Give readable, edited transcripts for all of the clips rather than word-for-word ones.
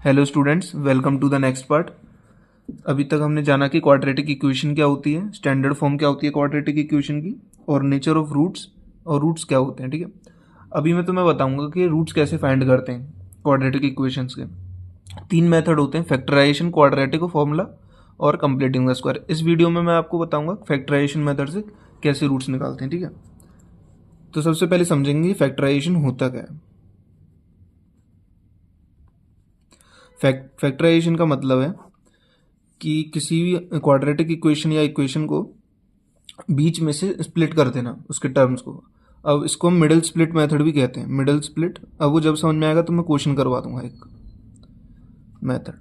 Hello students, welcome to the next part. अभी तक हमने जाना कि क्वाड्रेटिक इक्वेशन क्या होती है, स्टैंडर्ड फॉर्म क्या होती है क्वाड्रेटिक इक्वेशन की, और नेचर ऑफ रूट्स और रूट्स क्या होते हैं। ठीक है, अभी मैं तुम्हें बताऊंगा कि रूट्स कैसे फाइंड करते हैं क्वाड्रेटिक इक्वेशंस के। तीन मेथड होते हैं, फैक्टराइजेशन, क्वाड्रेटिक फॉर्मूला और कंप्लीटिंग द स्क्वायर। इस वीडियो में मैं आपको बताऊंगा फैक्टराइजेशन मेथड से कैसे रूट्स निकालते हैं। ठीक है, तो सबसे पहले समझेंगे फैक्टराइजेशन होता क्या है। फैक्टराइजेशन का मतलब है कि किसी भी क्वाड्रेटिक इक्वेशन या इक्वेशन को बीच में से स्प्लिट कर देना उसके टर्म्स को। अब इसको हम मिडल स्प्लिट मेथड भी कहते हैं, मिडल स्प्लिट। अब वो जब समझ में आएगा तो मैं क्वेश्चन करवा दूंगा एक मेथड।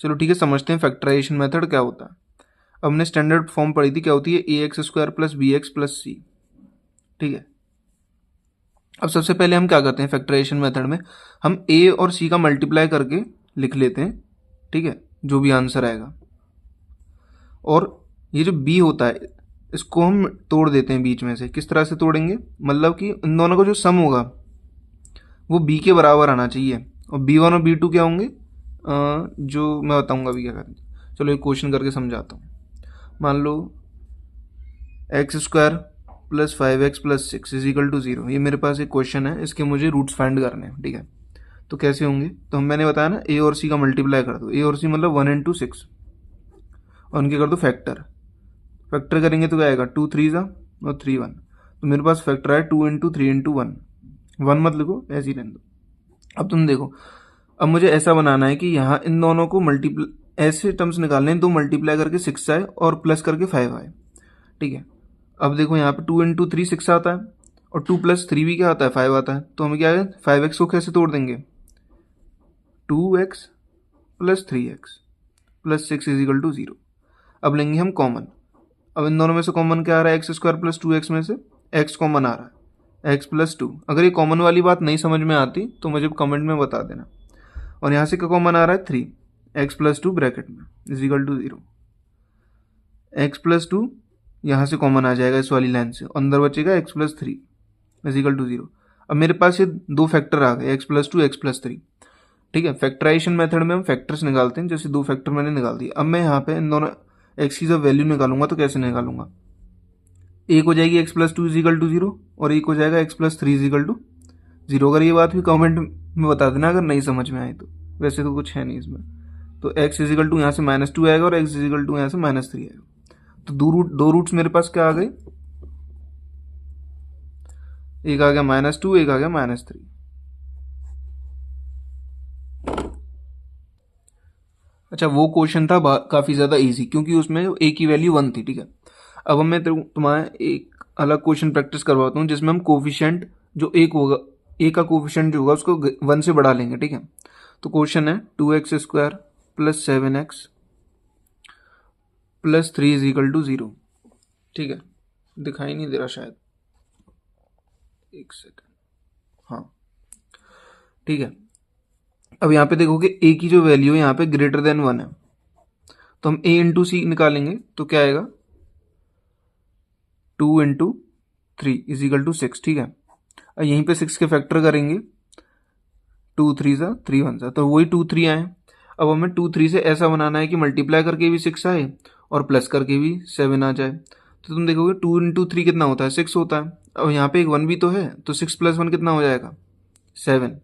चलो ठीक है, समझते हैं फैक्टराइजेशन मेथड क्या होता है। अब हमने स्टैंडर्ड फॉर्म पढ़ी थी, क्या होती है, a x square plus b x plus c. ठीक है, अब सबसे पहले हम क्या करते हैं फैक्टराइजेशन मेथड में, हम ए और सी का मल्टीप्लाई करके लिख लेते हैं। ठीक है, जो भी आंसर आएगा। और ये जो बी होता है इसको हम तोड़ देते हैं बीच में से। किस तरह से तोड़ेंगे, मतलब कि इन दोनों का जो सम होगा वो बी के बराबर आना चाहिए। और बी वन और बी टू क्या होंगे, जो मैं बताऊंगा अभी क्या करेंगे। चलो एक क्वेश्चन करके समझाता हूँ। मान लो x square plus 5x plus 6 is equal to 0। ये मेरे पास एक क्वेश्चन है, इसके मुझे रूट्स फाइंड करने हैं। ठीक है, तो कैसे होंगे, तो मैंने बताया ना, ए और सी का मल्टीप्लाई कर दो। ए और सी मतलब 1 इंटू 6, और उनके कर दो फैक्टर। फैक्टर करेंगे तो क्या आएगा, 2 3 ज़ा और 3 1। तो मेरे पास फैक्टर है 2 इंटू 3 इंटू 1। 1 मत लिखो, ऐसे ही रहने दो। अब तुम देखो, अब मुझे ऐसा बनाना है कि यहाँ इन दोनों को मल्टीप्लाई, ऐसे टर्म्स निकालने हैं, 2 मल्टीप्लाई करके 6 आए और प्लस करके 5 आए। ठीक है, अब देखो यहाँ पे 2 इंटू 3 6 आता है, और 2 प्लस 3 भी क्या आता है, 5 आता है। तो हमें क्या है, 5x को कैसे तोड़ देंगे, 2x plus 3x plus 6 is equal to 0। अब लेंगे हम कॉमन। अब इन दोनों में से कॉमन क्या आ रहा है, एक्स स्क्वायर प्लस 2x में से x कॉमन आ रहा है, x प्लस 2। अगर ये कॉमन वाली बात नहीं समझ में आती तो मुझे कमेंट में बता देना। और यहाँ से क्या कॉमन आ रहा है, 3, x प्लस 2 ब्रैकेट में is equal to 0। x plus 2 यहाँ से कॉमन आ जाएगा इस वाली लाइन से, अंदर बचेगा x plus 3 is equal to 0। अब मेरे पास ये दो फैक्टर आ गए, x प्लस 2 एक्स प्लस 3। ठीक है, फैक्टराइजेशन मेथड में हम फैक्टर्स निकालते हैं। जैसे दो फैक्टर मैंने निकाल दिए। अब मैं यहाँ पे इन दोनों x की जब वैल्यू निकालूंगा तो कैसे निकालूंगा, एक हो जाएगी x plus 2 is equal to 0 और एक हो जाएगा x plus 3 is equal to 0। अगर ये बात भी कमेंट में बता देना अगर नहीं समझ में आए तो, वैसे तो कुछ है नहीं इसमें। तो x इज इक्वल टू यहाँ से -2 आएगा और x इज इक्वल टू यहाँ से -3 आएगा। तो दो रूट्स मेरे पास क्या आ गए, एक आ गया -2, एक आ गया -3। अच्छा, वो क्वेश्चन था काफी ज्यादा इजी, क्योंकि उसमें a की वैल्यू 1 थी। ठीक है, अब मैं तुम्हारा एक अलग क्वेश्चन प्रैक्टिस करवाता हूँ जिसमें हम कोफिशिएंट जो एक होगा, a का कोफिशिएंट जो होगा उसको 1 से बढ़ा लेंगे। ठीक है, तो क्वेश्चन है 2x square plus 7x plus 3 is equal to 0। ठीक है, दिखाई नहीं दे रहा शायद, एक सेकेंड। हाँ ठीक है, अब यहाँ पे देखोगे a की जो वैल्यू है यहाँ पे ग्रेटर देन 1 है, तो हम a इंटू सी निकालेंगे तो क्या आएगा, 2 इंटू 3 इज इक्वल टू 6। ठीक है, अब यहीं पे 6 के फैक्टर करेंगे, 2 3 ज़ा 3 1 ज़ा, तो वही 2 3 आए। अब हमें 2 3 से ऐसा बनाना है कि मल्टीप्लाई करके भी 6 आए और प्लस करके भी 7 आ जाए। तो तुम देखोगे 2 इंटू 3 कितना होता है, 6 होता है। अब यहाँ पे एक 1 भी तो है, तो 6 प्लस 1 कितना हो जाएगा, 7।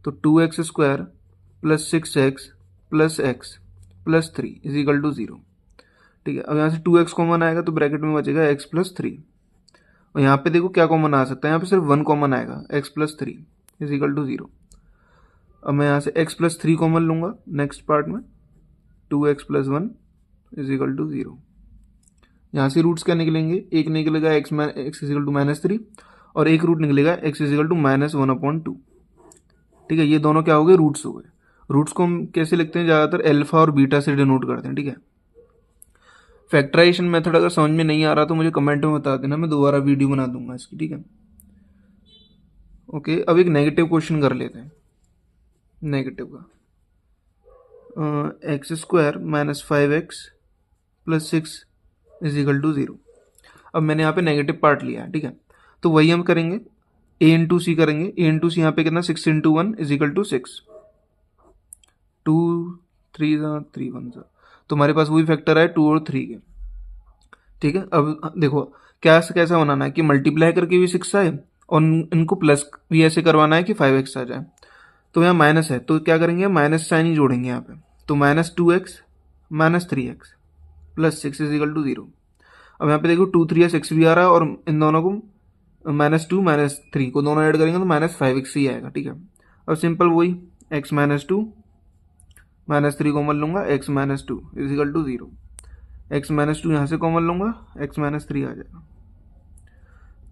तो 2x square plus 6x plus x plus 3 is equal to 0। ठीक है, अब यहाँ से 2x कॉमन आएगा तो ब्रैकेट में बचेगा x प्लस 3। और यहाँ पे देखो क्या कॉमन आ सकता है, यहाँ पे सिर्फ 1 कॉमन आएगा, x plus 3 is equal to 0। अब मैं यहाँ से x प्लस 3 कॉमन लूंगा नेक्स्ट पार्ट में, 2x plus 1 is equal to 0। यहाँ से रूट्स क्या निकलेंगे, एक निकलेगा x इज इक्वल टू -3 और एक रूट निकलेगा x इज इक्वल टू -1/2। ठीक है, ये दोनों क्या हो गए, रूट्स हो गए। रूट्स को हम कैसे लिखते हैं, ज़्यादातर अल्फा और बीटा से डिनोट करते हैं। ठीक है, फैक्टराइजेशन मेथड अगर समझ में नहीं आ रहा तो मुझे कमेंट में बता देना, मैं दोबारा वीडियो बना दूंगा इसकी। ठीक है, ओके। अब एक नेगेटिव क्वेश्चन कर लेते हैं, नेगेटिव का, x square minus 5x plus 6 is equal to 0। अब मैंने यहाँ पे नेगेटिव पार्ट लिया है। ठीक है, तो वही हम करेंगे, ए इंटू सी करेंगे, ए इंटू सी यहाँ पे कितना 6 इंटू 1 इज इक्वल टू 6, 2 3 3 1 तो हमारे पास वही फैक्टर है 2 और 3 के। ठीक है, अब देखो कैसा बनाना है कि मल्टीप्लाई करके भी 6 आए और इनको प्लस भी ऐसे करवाना है कि 5x आ जाए। तो यहाँ माइनस है तो क्या करेंगे, माइनस साइन ही जोड़ेंगे यहाँ पे, तो -2x -3x plus 6 is equal to 0। अब यहाँ पे देखो 2 3 या 6 भी आ रहा है और इन दोनों को -2 -3 को दोनों ऐड करेंगे तो -5x ही आएगा। ठीक है, अब सिंपल वही x -2 -3 कॉमन लूंगा, x -2 is equal to 0, x -2 यहाँ से कॉमन लूंगा, x -3 आ जाएगा।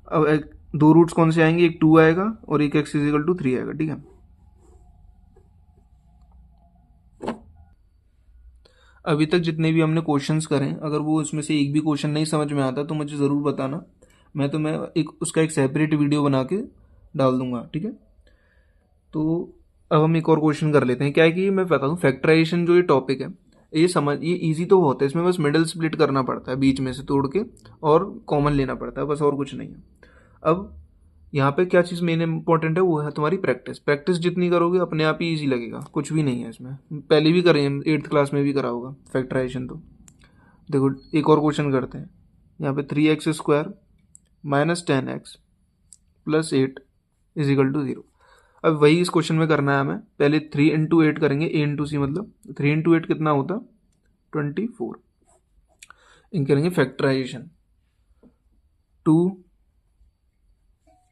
अब दो रूट्स कौन से आएंगे, एक 2 आएगा और एक x इज इक्वल टू 3 आएगा। ठीक है, अभी तक जितने भी हमने क्वेश्चंस करें, अगर वो उसमें से एक भी क्वेश्चन नहीं समझ में आता तो मुझे ज़रूर बताना, मैं उसका एक सेपरेट वीडियो बना के डाल दूंगा। ठीक है, तो अब हम एक और क्वेश्चन कर लेते हैं। क्या है कि मैं बता दूं, फैक्टराइजेशन जो ये टॉपिक है ये इजी तो बहुत है, इसमें बस मिडल स्प्लिट करना पड़ता है, बीच में से तोड़ के और कॉमन लेना पड़ता है, बस और कुछ नहीं है। अब यहाँ पे क्या चीज़ मेन इंपॉर्टेंट है, वो है तुम्हारी प्रैक्टिस जितनी करोगे अपने आप ही ईजी लगेगा, कुछ भी नहीं है इसमें। पहले भी करें, 8th क्लास में भी करा होगा फैक्टराइजेशन। तो देखो एक और क्वेश्चन करते हैं, यहाँ पे 3x² -10x + 8 is equal to 0। अब वही इस क्वेश्चन में करना है हमें, पहले 3 इंटू 8 करेंगे, a इंटू सी मतलब 3 इंटू 8 कितना होता, 24। इन करेंगे फैक्टराइजेशन 2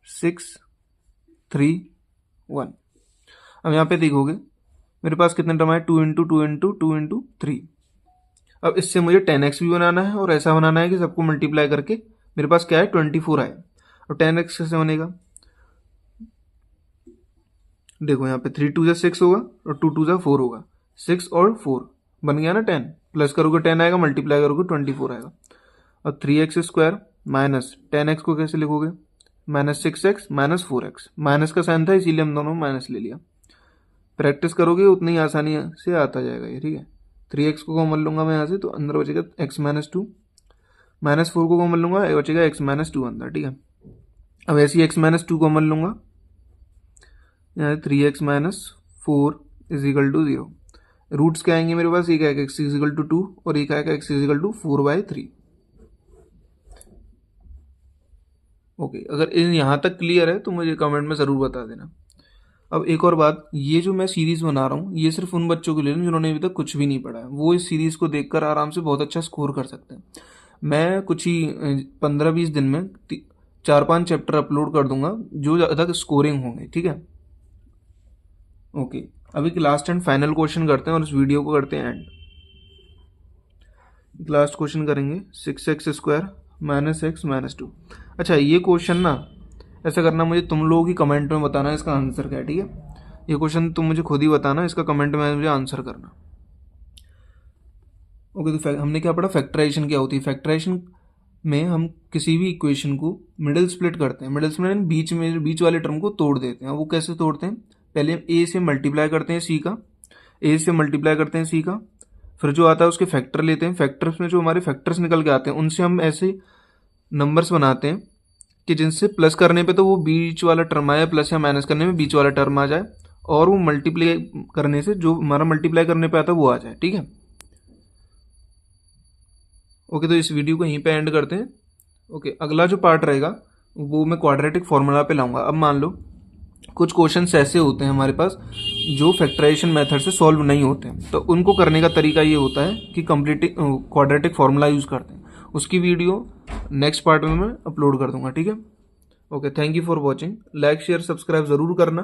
6 3 1। अब यहाँ पे देखोगे मेरे पास कितने टर्म है, 2 इंटू 2 इंटू 2 इंटू 3। अब इससे मुझे 10x भी बनाना है और ऐसा बनाना है कि सबको मल्टीप्लाई करके मेरे पास क्या है 24 आए। और 10x कैसे बनेगा, देखो यहाँ पे 3 2 6 होगा और 2 2 4 होगा, 6 और 4 बन गया ना 10, प्लस करोगे 10 आएगा, मल्टीप्लाई करोगे 24 आएगा। और 3x² माइनस 10x को कैसे लिखोगे, -6x -4x, माइनस का साइन था इसीलिए हम दोनों माइनस ले लिया। प्रैक्टिस करोगे उतनी आसानी से आता जाएगा ये। ठीक है, 3x को कॉमन लूंगा मैं यहाँ से, तो अंदर बचेगा x -2, -4 को कॉमन लूंगा, बचेगा x -2 अंदर। ठीक है, अब ऐसे ही x -2 कॉमन लूंगा, यहाँ 3x -4 is equal to 0। Roots क्या आएंगे मेरे पास, एक आएगा x इज इक्वल टू 2 और एक आएगा x is equal to 4/3। Okay, अगर यहाँ तक क्लियर है तो मुझे कमेंट में ज़रूर बता देना। अब एक और बात, ये जो मैं सीरीज़ बना रहा हूँ ये सिर्फ उन बच्चों के लिए जिन्होंने अभी तक कुछ भी नहीं पढ़ा है, वो इस सीरीज़ को देखकर आराम से बहुत अच्छा स्कोर कर सकते हैं। मैं कुछ ही 15-20 दिन में 4-5 चैप्टर अपलोड कर दूंगा जो ज़्यादा स्कोरिंग होंगे। ठीक है, ओके, अभी लास्ट एंड फाइनल क्वेश्चन करते हैं और इस वीडियो को करते हैं एंड। लास्ट क्वेश्चन करेंगे 6x² -x -2। अच्छा, ये क्वेश्चन ना ऐसा करना, मुझे तुम लोग ही कमेंट में बताना इसका आंसर क्या है। ठीक है, ये क्वेश्चन तुम मुझे खुद ही बताना, इसका कमेंट में मुझे आंसर करना। ओके, तो हमने क्या पढ़ा, फैक्टराइजेशन क्या होती है। फैक्टराइजेशन में हम किसी भी इक्वेशन को मिडिल स्प्लिट करते हैं, मिडिल स्प्लिट बीच वाले टर्म को तोड़ देते हैं। वो कैसे तोड़ते हैं, पहले हम a से मल्टीप्लाई करते हैं c का, a से मल्टीप्लाई करते हैं c का, फिर जो आता है उसके फैक्टर लेते हैं, फैक्टर्स में जो हमारे फैक्टर्स निकल के आते हैं उनसे हम ऐसे नंबर्स बनाते हैं कि जिनसे प्लस करने पे तो वो बीच वाला टर्म आए, प्लस या माइनस करने में बीच वाला टर्म आ जाए, और वो मल्टीप्लाई करने से जो हमारा मल्टीप्लाई करने पे आता है वो आ जाए। ठीक है, ओके, तो इस वीडियो को यहीं पे एंड करते हैं। ओके, अगला जो पार्ट रहेगा वो मैं क्वाड्रेटिक फॉर्मूला पे लाऊंगा। अब मान लो कुछ क्वेश्चंस ऐसे होते हैं हमारे पास जो फैक्टराइजेशन मेथड से सॉल्व नहीं होते हैं, तो उनको करने का तरीका ये होता है कि क्वाड्रेटिक फॉर्मूला यूज़ करते हैं। उसकी वीडियो नेक्स्ट पार्ट में मैं अपलोड कर दूंगा। ठीक है, okay, thank you for watching. Like share subscribe ज़रूर करना।